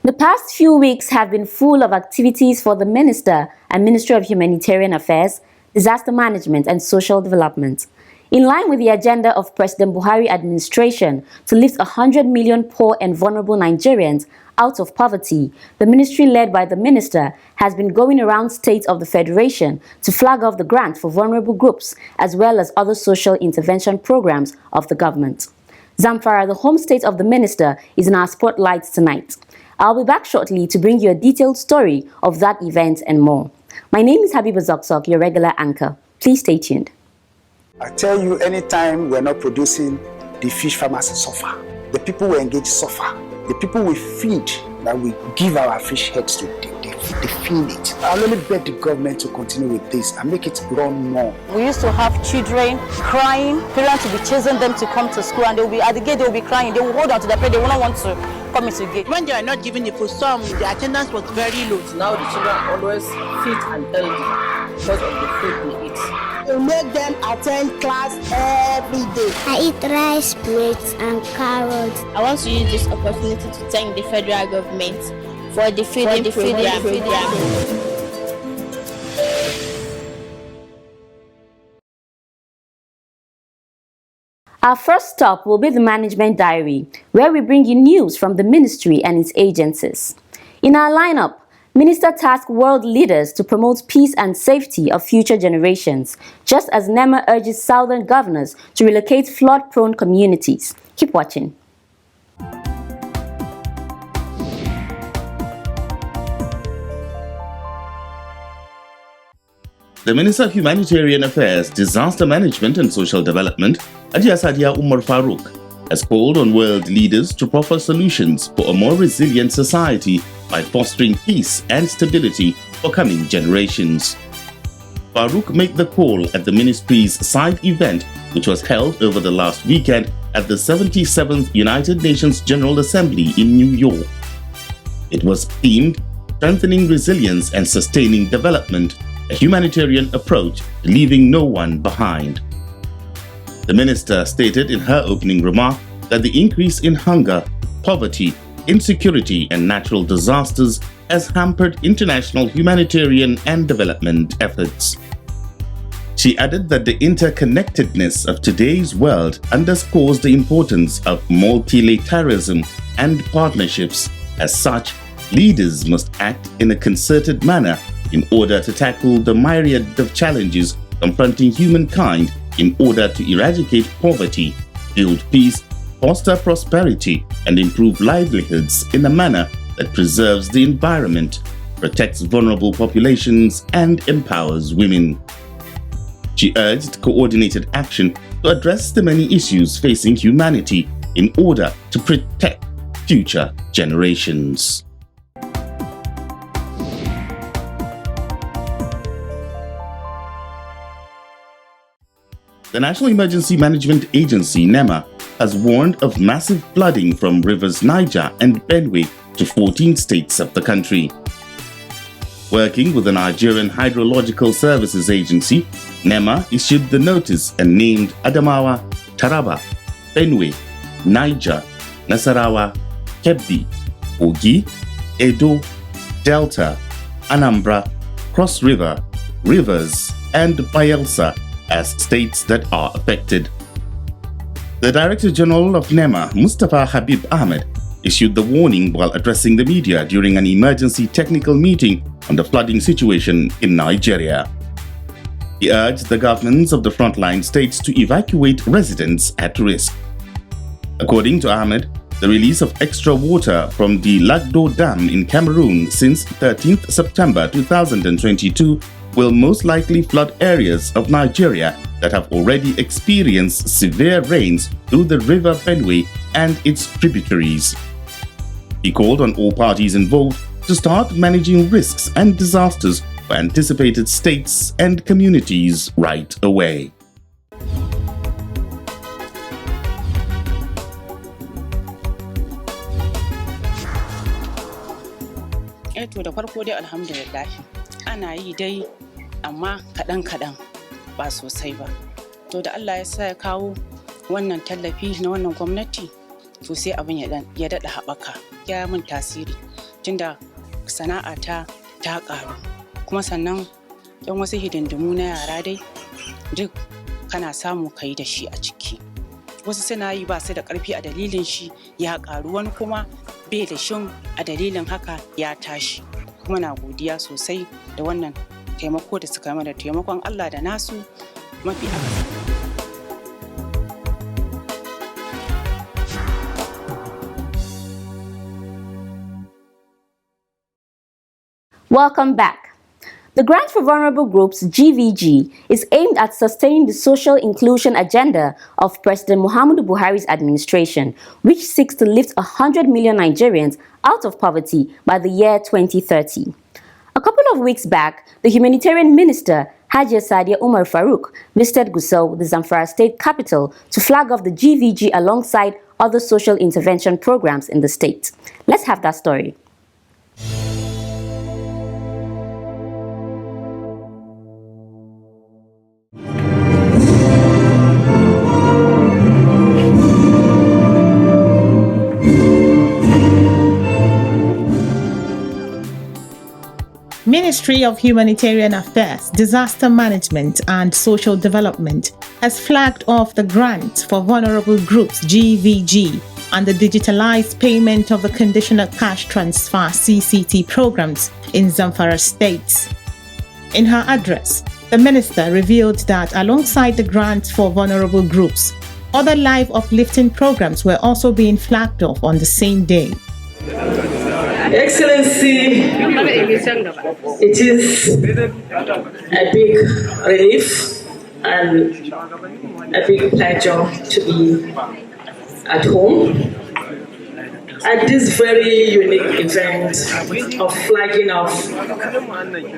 The past few weeks have been full of activities for the Minister and Ministry of Humanitarian Affairs, Disaster Management and Social Development. In line with the agenda of President Buhari Administration to lift 100 million poor and vulnerable Nigerians out of poverty, the ministry led by the Minister has been going around states of the Federation to flag off the grant for vulnerable groups as well as other social intervention programs of the government. Zamfara, the home state of the Minister, is in our spotlight tonight. I'll be back shortly to bring you a detailed story of that event and more. My name is Habiba Zoksok, your regular anchor. Please stay tuned. I tell you, anytime we're not producing, the fish farmers suffer. The people we engage suffer. The people we feed, that we give our fish heads to, they feel it. I'll only beg the government to continue with this and make it run more. We used to have children crying, parents will be chasing them to come to school, and they'll be at the gate, they'll be crying, they will hold on to their plate, they will not want to come into the gate. When they are not giving the food, the attendance was very low. Now the children are always fit and healthy because of the food we eat. We make them attend class every day. I eat rice, meat and carrots. I want to use this opportunity to thank the federal government for the feeding program. Our first stop will be the Management Diary, where we bring you news from the ministry and its agencies. In our lineup, Minister tasked world leaders to promote peace and safety of future generations, just as NEMA urges southern governors to relocate flood-prone communities. Keep watching. The Minister of Humanitarian Affairs, Disaster Management and Social Development, Hajiya Sadiya Umar Farouk, has called on world leaders to proffer solutions for a more resilient society by fostering peace and stability for coming generations. Farouk made the call at the ministry's side event, which was held over the last weekend at the 77th United Nations General Assembly in New York. It was themed Strengthening Resilience and Sustaining Development, a humanitarian approach to leaving no one behind. The minister stated in her opening remark that the increase in hunger, poverty, insecurity and natural disasters has hampered international humanitarian and development efforts. She added that the interconnectedness of today's world underscores the importance of multilateralism and partnerships. As such, leaders must act in a concerted manner in order to tackle the myriad of challenges confronting humankind in order to eradicate poverty, build peace, foster prosperity, and improve livelihoods in a manner that preserves the environment, protects vulnerable populations, and empowers women. She urged coordinated action to address the many issues facing humanity in order to protect future generations. The National Emergency Management Agency, NEMA, has warned of massive flooding from rivers Niger and Benue to 14 states of the country. Working with the Nigerian Hydrological Services Agency, NEMA issued the notice and named Adamawa, Taraba, Benue, Niger, Nasarawa, Kebbi, Kogi, Edo, Delta, Anambra, Cross River, Rivers, and Bayelsa as states that are affected. The Director General of NEMA, Mustafa Habib Ahmed, issued the warning while addressing the media during an emergency technical meeting on the flooding situation in Nigeria. He urged the governments of the frontline states to evacuate residents at risk. According to Ahmed, the release of extra water from the Lagdo Dam in Cameroon since 13th September 2022 will most likely flood areas of Nigeria that have already experienced severe rains through the river Benue and its tributaries. He called on all parties involved to start managing risks and disasters for anticipated states and communities right away. To da farko dai alhamdulillah ana yi dai amma kaɗan ba sosai ba. To da Allah ya sa ya kawo wannan tallafi na wannan gwamnati to sai abin ya daɗa haɓaka, ya min tasiri tunda sana'ata ta ƙaru, kuma sannan yan wasu hidindimu na yara dai duk kana samu kai da shi a ciki. Wasu suna yi ba su da ƙarfi a dalilin shi ya ƙaru, wani kuma bai da shin a dalilin haka ya tashi. Kuma na godiya sosai da wannan taimako da suka mana, taimakon Allah da nasu mafi akasari. Welcome back. The Grant for Vulnerable Groups, GVG, is aimed at sustaining the social inclusion agenda of President Muhammadu Buhari's administration, which seeks to lift 100 million Nigerians out of poverty by the year 2030. A couple of weeks back, the Humanitarian Minister, Hajia Sadia Umar Farouk, visited Gusau, the Zamfara state capital, to flag off the GVG alongside other social intervention programs in the state. Let's have that story. Ministry of Humanitarian Affairs, Disaster Management and Social Development has flagged off the Grant for Vulnerable Groups GVG and the digitalized payment of the Conditional Cash Transfer CCT programs in Zamfara states. In her address, the minister revealed that alongside the grants for vulnerable groups, other life uplifting programs were also being flagged off on the same day. Excellency, it is a big relief and a big pleasure to be at home at this very unique event of flagging off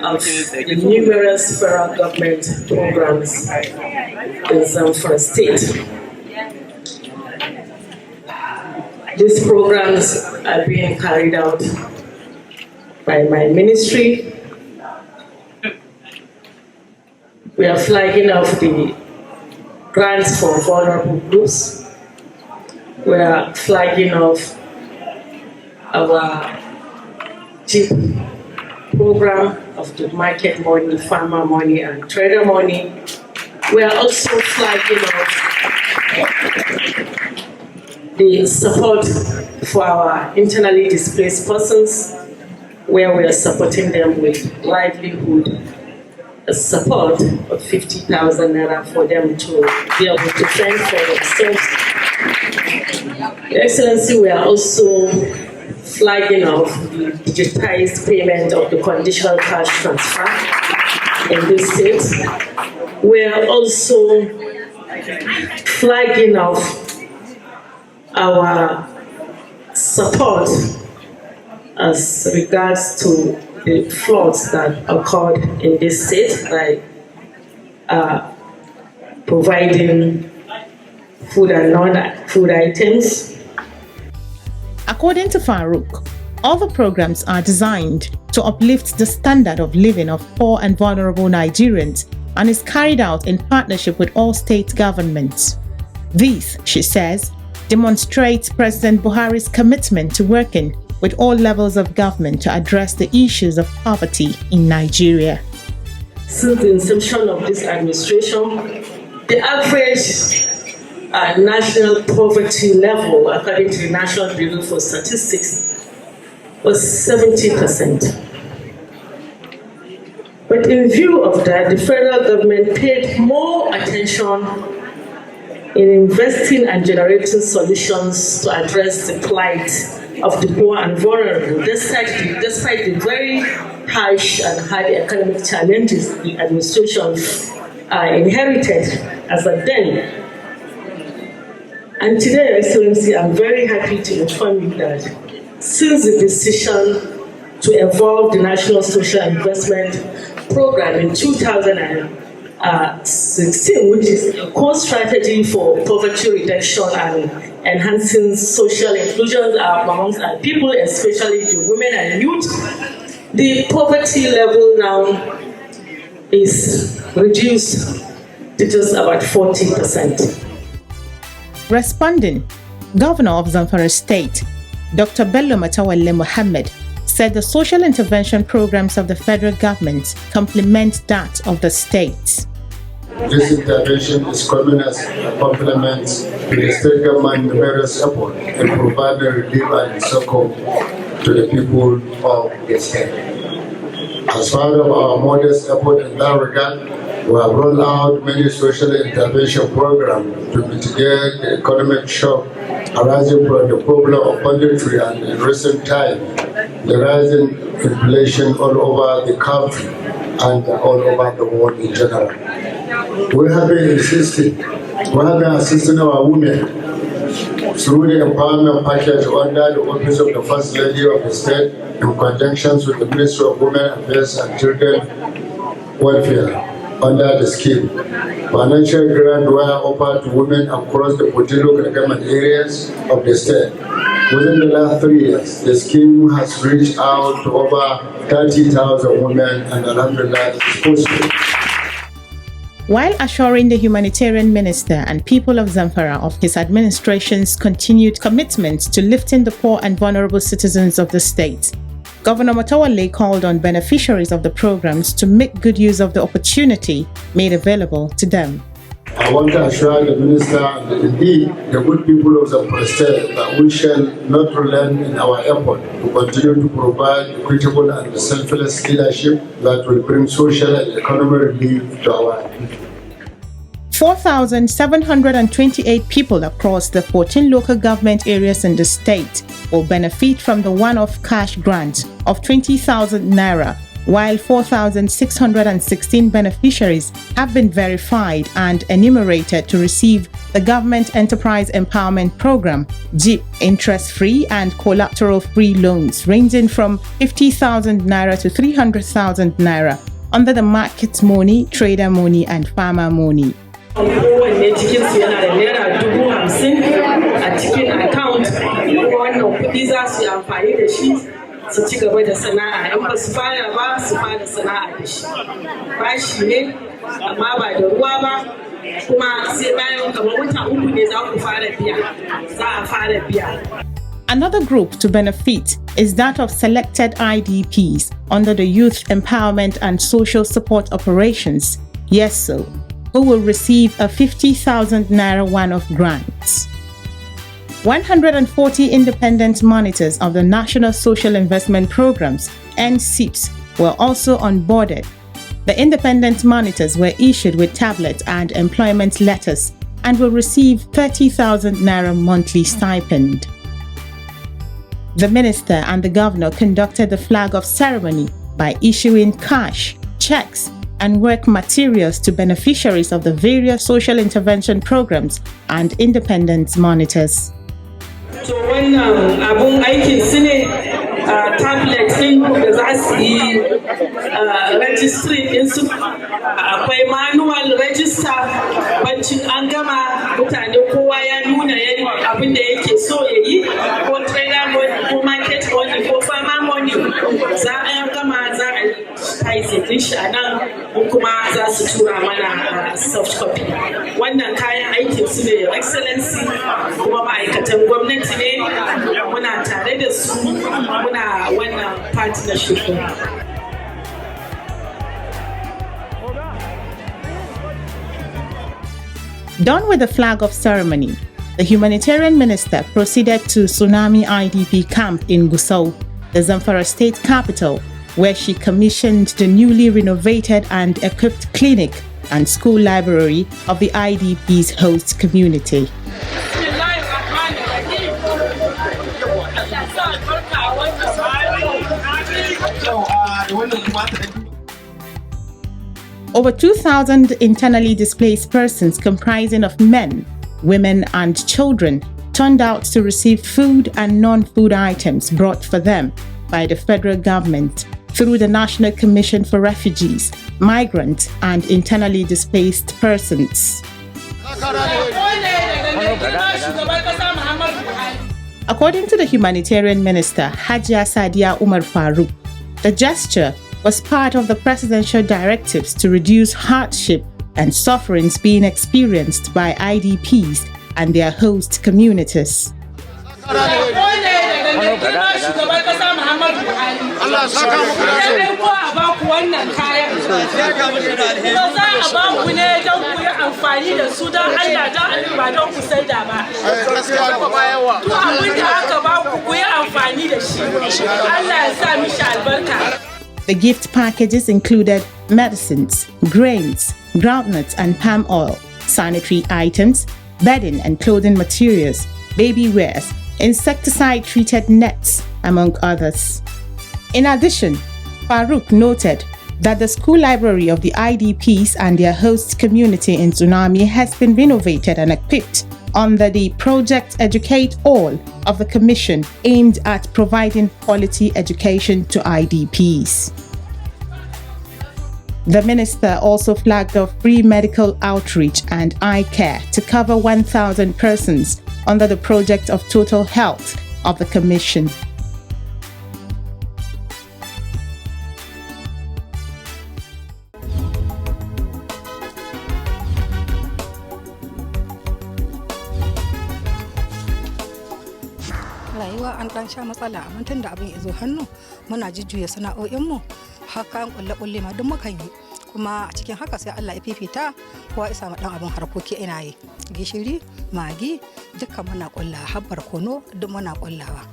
of the numerous federal government programs in Zamfara state. These programs are being carried out by my ministry. We are flagging off the grants for vulnerable groups. We are flagging off our CHIP program of the market money, farmer money, and trader money. We are also flagging off the support for our internally displaced persons, where we are supporting them with livelihood support of 50,000 naira for them to be able to fend for themselves. Your Excellency, we are also flagging off the digitized payment of the conditional cash transfer in this state. We are also flagging off our support as regards to the floods that occurred in this state by providing food and non-food items. According to Farouk, all the programs are designed to uplift the standard of living of poor and vulnerable Nigerians and is carried out in partnership with all state governments. This, she says, demonstrates President Buhari's commitment to working with all levels of government to address the issues of poverty in Nigeria. Since the inception of this administration, the average national poverty level, according to the National Bureau for Statistics, was 70%. But in view of that, the federal government paid more attention in investing and generating solutions to address the plight of the poor and vulnerable, despite the very harsh and hard economic challenges the administration inherited as a then. And today, Your Excellency, I'm very happy to inform you that since the decision to evolve the National Social Investment Program in 2016, which is a core strategy for poverty reduction and enhancing social inclusion amongst our people, especially the women and youth, the poverty level now is reduced to just about 40%. Responding, Governor of Zamfara State, Dr. Bello Matawalle Mohammed, said the social intervention programs of the federal government complement that of the states. This intervention is coming as a complement to the state government's numerous efforts in providing relief and support to the people of the state. As part of our modest effort in that regard, we have rolled out many social intervention programs to mitigate the economic shock arising from the problem of banditry and in recent times, the rising inflation all over the country and all over the world in general. We have been assisting our women through the empowerment package under the Office of the First Lady of the State in conjunction with the Ministry of Women Affairs and Children Welfare under the scheme. Financial grants were offered to women across the 14 local government areas of the state. Within the last 3 years, the scheme has reached out to over 30,000 women and alhamdulillah is possible. While assuring the humanitarian minister and people of Zamfara of his administration's continued commitment to lifting the poor and vulnerable citizens of the state, Governor Matawalle called on beneficiaries of the programs to make good use of the opportunity made available to them. I want to assure the minister and indeed the good people of Zamfara State that we shall not relent in our effort to continue to provide equitable and selfless leadership that will bring social and economic relief to our people. 4,728 people across the 14 local government areas in the state will benefit from the one-off cash grant of 20,000 naira, while 4,616 beneficiaries have been verified and enumerated to receive the Government Enterprise Empowerment Program, GIP, interest-free and collateral-free loans ranging from 50,000 naira to 300,000 naira under the market money, trader money and farmer money. Kowanne cikinsu yana da naira 50,000 a cikin account, kuma wannan kuɗi za su yi amfani da shi su ci gaba da sana'a. In ba su fara ba su fara sana'a da shi. Bashi ne amma ba da ruwa ba, kuma sai bayan kamar wata 3 ne za ku fara biya. Za a fara biya. Another group to benefit is that of selected IDPs under the Youth Empowerment and Social Support Operations, YESO, who will receive a 50,000 naira one-off grant. 140 independent monitors of the National Social Investment Programs, NSIPs, were also onboarded. The independent monitors were issued with tablets and employment letters and will receive 30,000 naira monthly stipend. The minister and the governor conducted the flag-off ceremony by issuing cash, checks, and work materials to beneficiaries of the various social intervention programs and independent monitors. So wannan abun aikin su ne tablet ɗin da za su yi registry ɗinsu, akwai manual register, bancin an gama mutane kowa ya nuna abin da yake so ya yi, ko trader money ko market money ko farmer money, za a gama za a type din shi a nan kuma za su tura mana soft copy. Wannan kayan aikin su ne Your Excellency, kuma ma'aikatan gwamnati ne, muna tare da su, muna wannan partnership. Done with the flag-off ceremony, the humanitarian minister proceeded to Tsunami IDP camp in Gusau, the Zamfara state capital, where she commissioned the newly renovated and equipped clinic and school library of the IDP's host community. Over 2,000 internally displaced persons comprising of men, women and children turned out to receive food and non-food items brought for them by the federal government through the National Commission for Refugees, Migrants and Internally Displaced Persons. According to the Humanitarian Minister, Hajia Sadia Umar Farouk, the gesture was part of the presidential directives to reduce hardship and sufferings being experienced by IDPs and their host communities. The gift packages included medicines, grains, groundnuts and palm oil, sanitary items, bedding and clothing materials, baby wares, insecticide-treated nets, among others. In addition, Farouk noted that the school library of the IDPs and their host community in Tsunami has been renovated and equipped under the Project Educate All of the Commission aimed at providing quality education to IDPs. The minister also flagged off free medical outreach and eye care to cover 1,000 persons under the Project of Total Health of the Commission. Rayuwa an ɗan sha matsala amma tun da abin ya zo hannu muna jujjuya sana'o'inmu haka an kulle ma duk mukan yi kuma a cikin haka sai Allah ya fifita kowa ya samu dan abin harkoki ina yi gishiri magi dukkan muna kulla habbar kono duk muna kullawa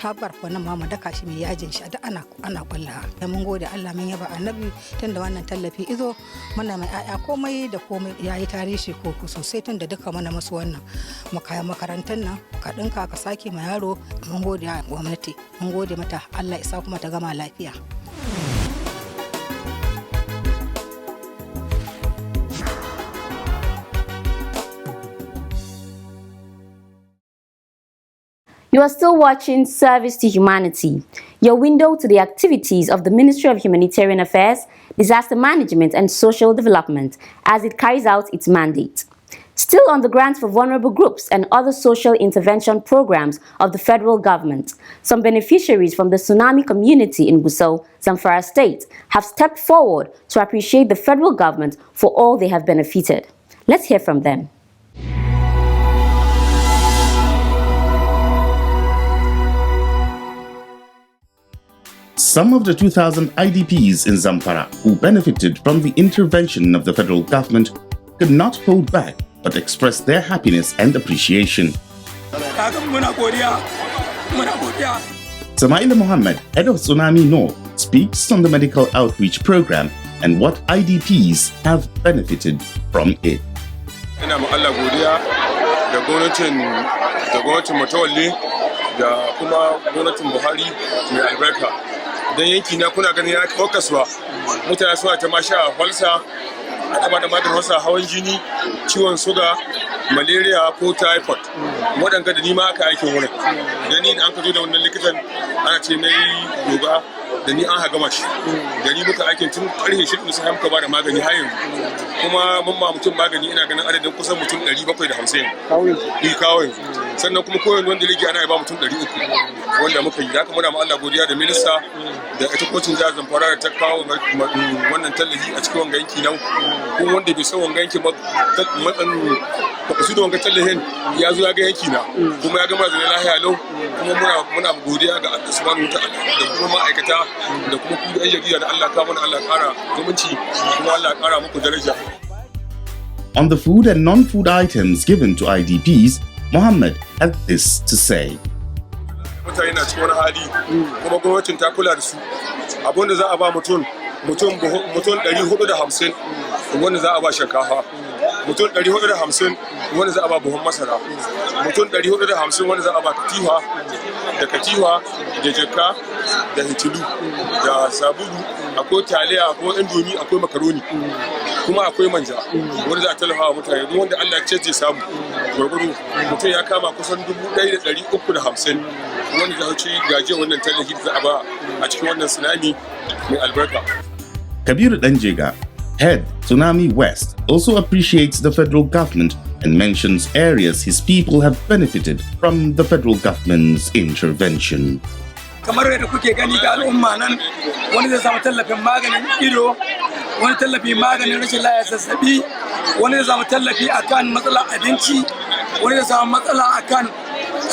habbar kono ma mu daka shi mai yajin shi duk ana kullawa da mun gode Allah mun yaba annabi tunda wannan tallafi izo muna mai aya komai da komai yayi tarihi ko sosai tunda duka muna musu wannan makayan makarantar nan ka dinka ka sake ma yaro mun gode gwamnati mun gode mata Allah ya sa kuma ta gama lafiya. You are still watching Service to Humanity, your window to the activities of the Ministry of Humanitarian Affairs, Disaster Management and Social Development as it carries out its mandate. Still on the grants for vulnerable groups and other social intervention programs of the federal government, some beneficiaries from the tsunami community in Gusau, Zamfara State, have stepped forward to appreciate the federal government for all they have benefited. Let's hear from them. Some of the 2,000 IDPs in Zamfara who benefited from the intervention of the federal government could not hold back but express their happiness and appreciation. Samaila Mohammed, head of Tsunami North, speaks on the medical outreach program and what IDPs have benefited from it. Ina ma Allah godiya da gwamnatin Mutawalli da kuma gwamnatin Buhari mai albarka. Dan yanki na kuna ganin ya kawo kasuwa. Mutane suna ta masha falsa, ana ba da maganin wasa hawan jini, ciwon suga, malaria ko typhoid. Waɗanda da ni ma aka aikin wurin. Da ni da an ka zo da wannan likitan ana ce mai yoga da ni an haga mashi. Da ni muka aikin tun ƙarfe 6 sai muka ba da magani har yanzu. Kuma mun ma mutum magani ina ganin adadin kusan mutum 750. Kawai. Sannan kuma kowane wanda ligi ana ba mutum 300 wanda muka yi. Da haka muna ma Allah godiya da minista da ita kotun jihar Zamfara da ta kawo wannan tallafi a cikin wanga yanki nan. Kuma wanda bai san wanga yanki ba su da wanga tallafin ya zo ya ga yanki na kuma ya gama zane lahiya lau kuma muna godiya ga Allah subhanahu wataala da kuma ma'aikata da kuma ku da jarida da Allah ka mana Allah ƙara zumunci kuma Allah ƙara muku daraja. On the food and non-food items given to IDPs, Mohammed had this to say. Mutane na cikin wani hali kuma gwamnatin ta kula da su. Abinda za a ba mutum 450 wanda za a ba shinkafa. Mutum 450 wanda za a ba buhun masara. Mutum 450 wanda za a ba katifa da jaka da hitilu da sabulu, akwai taliya, akwai indomi, akwai makaroni, kuma akwai manja wanda za a tallafa wa mutane duk wanda Allah ya ce zai samu gurguru. Mutum ya kama kusan 1,350 wanda za ci gaje wannan tallafi da za a ba a cikin wannan tsunami mai albarka. Kabiru Danjega, head Tsunami West, also appreciates the federal government and mentions areas his people have benefited from the federal government's intervention. Kamar yadda kuke gani ga al'umma nan wani zai samu tallafin maganin ido, wani tallafi maganin rashin lafiya zazzabi, wani zai samu tallafi akan matsalar abinci, wani zai samu matsala akan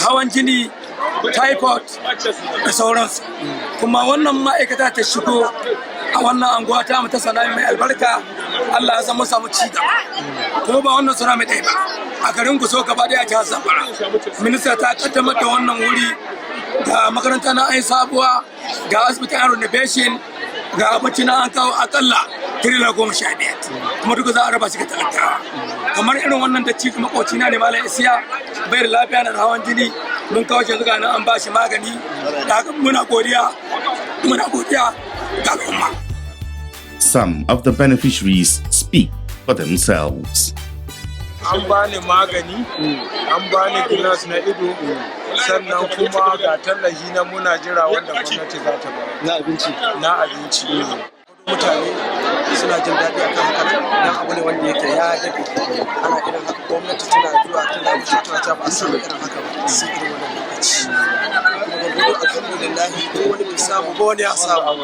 hawan jini typhoid da sauransu. Kuma wannan ma'aikata ta shigo a wannan anguwa ta mu ta sana'a mai albarka, Allah ya samu ci gaba. Kuma ba wannan suna mai ɗaya ba, a garin Gusau gaba ɗaya ta Zamfara. Minista ta kaddamar da wannan wuri ga makaranta na ai sabuwa, ga asibitin renovation, ga abinci na an kawo akalla tirila 15, kuma duka za a raba shi ga talakawa. Kamar irin wannan da cikin makoci na ne Malam Isiya bai da lafiya na hawan jini, mun kawo shi zuga nan an ba shi magani, da muna godiya ga al'umma. Some of the beneficiaries speak for themselves. An bani magani, an bani gilas na ido, sannan kuma ga tallafi na muna jira wanda gwamnati za ta bayar. Na abinci. Mutane suna jin daɗi akan haka don abu ne wanda yake ya daɗe ana irin haka gwamnati tana zuwa tana wuce ta ba a samu irin haka ba sai irin wannan lokaci. Kuma alhamdulillah ko wani bai samu ba wani ya samu.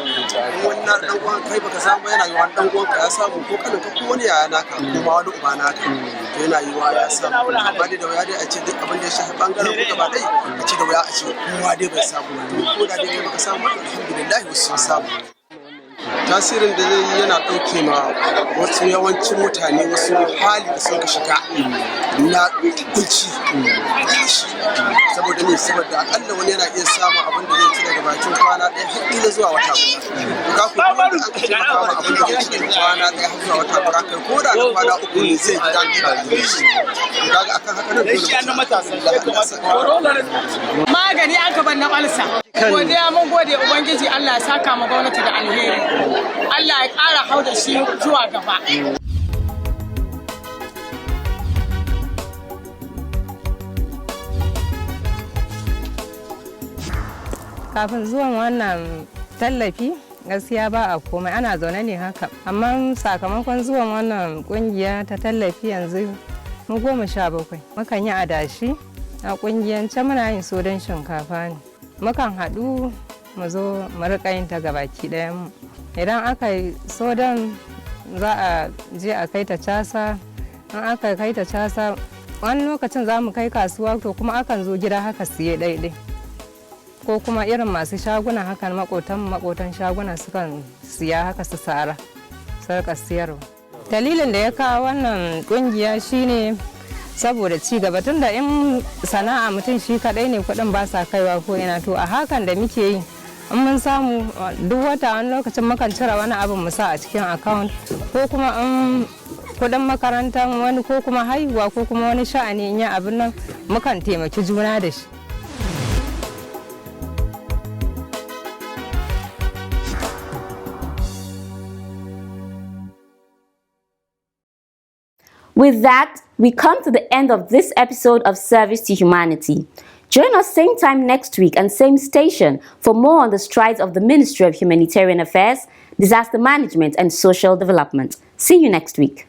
Wani na ɗan uwan kai baka samu ba yana yi wani ɗan uwan ka ya samu ko kanin ka ko wani yaya naka ko ma wani uba naka to yana yi wa ya samu. Amma dai da wuya dai a ce duk abin da ya shafi ɓangaren ku gaba ɗaya a ce da wuya a ce kowa dai bai samu ba. Ko da dai baka samu ba alhamdulillah wasu sun samu. Tasirin da zai yi yana ɗauke ma wasu yawancin mutane wasu hali da suka shiga na kunci saboda ne saboda akalla wani yana iya samun abin da zai ci daga bakin kwana ɗaya har ila zuwa wata guda. Ga ku kuma da aka taimaka ma abin da zai ci daga kwana ɗaya har zuwa wata guda kai ko da na kwana uku ne zai ji daɗi da gare shi. Kaga akan haka nan dole magani an gaban na balsa. Godiya mun gode Ubangiji Allah ya saka ma gwamnati da alheri. Allah ya ƙara hau da shi zuwa gaba. Kafin zuwan wannan tallafi gaskiya ba a komai, ana zaune ne haka. Amma sakamakon zuwan wannan kungiya ta tallafi yanzu mu 17 mukan yi adashi a kungiyance muna yin sodan shinkafa ne. Mukan haɗu mu zo mu riƙa yin ta gabaki ɗayan mu. Idan aka yi sodan za a je a kai ta casa, in aka kai ta casa wani lokacin za mu kai kasuwa to kuma akan zo gida haka siye ɗaiɗai, ko kuma irin masu shaguna hakan makotan shaguna sukan siya haka su sara sarka siyarwa. Dalilin da ya kawo wannan kungiya shine saboda ci gaba, tunda in sana'a mutum shi kadai ne kuɗin ba sa kaiwa ko ina, to a hakan da muke yi in mun samu duk wata wani lokacin mukan cire wani abin mu sa a cikin account, ko kuma in kudin makarantar wani ko kuma haihuwa ko kuma wani sha'ani in yi abin nan mukan taimaki juna da shi. With that, we come to the end of this episode of Service to Humanity. Join us same time next week and same station for more on the strides of the Ministry of Humanitarian Affairs, Disaster Management and Social Development. See you next week.